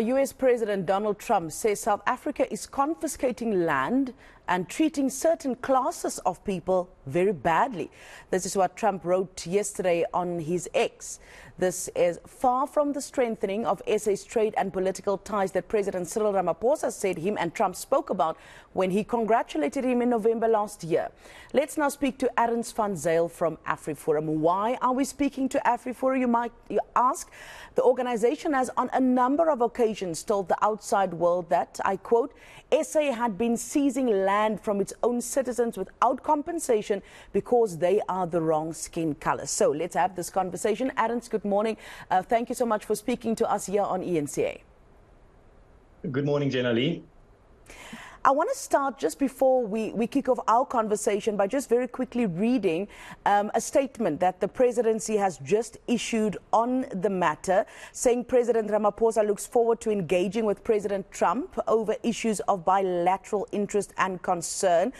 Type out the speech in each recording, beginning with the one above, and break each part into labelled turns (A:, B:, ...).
A: US President Donald Trump says South Africa is confiscating land and treating certain classes of people very badly. This is what Trump wrote yesterday on his X. This is far from the strengthening of SA's trade and political ties that President Cyril Ramaphosa said him and Trump spoke about when he congratulated him in November last year. Let's now speak to Arends van Zyl from AfriForum. Why are we speaking to AfriForum, you ask? The organization has on a number of occasions told the outside world that, I quote, SA had been seizing land from its own citizens without compensation because they are the wrong skin color. So let's have this conversation. Arends, good morning. Thank you so much for speaking to us here on eNCA.
B: Good morning, Jenna Lee.
A: I want to start just before we kick off our conversation by just very quickly reading a statement that the presidency has just issued on the matter, saying President Ramaphosa looks forward to engaging with President Trump over issues of bilateral interest and concern.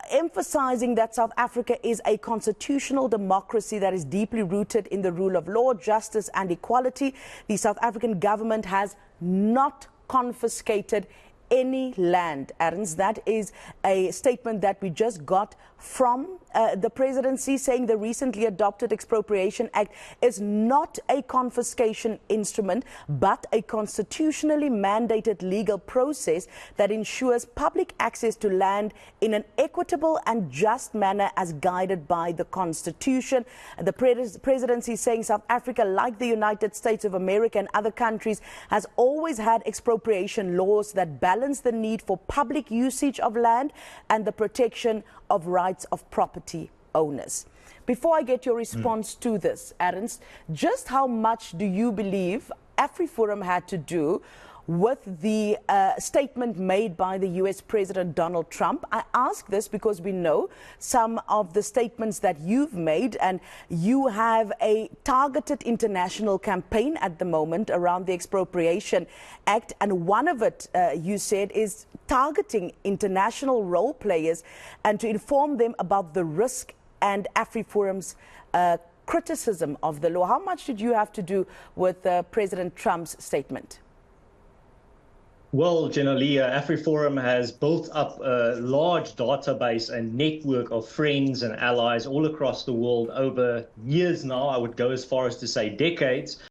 A: Emphasizing that South Africa is a constitutional democracy that is deeply rooted in the rule of law, justice and equality. The South African government has not confiscated any land. Arends, that is a statement that we just got from the presidency, saying the recently adopted Expropriation Act is not a confiscation instrument, but a constitutionally mandated legal process that ensures public access to land in an equitable and just manner as guided by the Constitution. The presidency is saying South Africa, like the United States of America and other countries, has always had expropriation laws that balance the need for public usage of land and the protection of rights of property owners. Before I get your response to this, Arends, just how much do you believe AfriForum had to do with the statement made by the US President Donald Trump? I ask this because we know some of the statements that you've made, and you have a targeted international campaign at the moment around the Expropriation Act, and one of it, you said, is targeting international role players and to inform them about the risk and AfriForum's criticism of the law. How much did you have to do with President Trump's statement?
B: Well, Jenna Lee, AfriForum has built up a large database and network of friends and allies all across the world over years now. I would go as far as to say decades.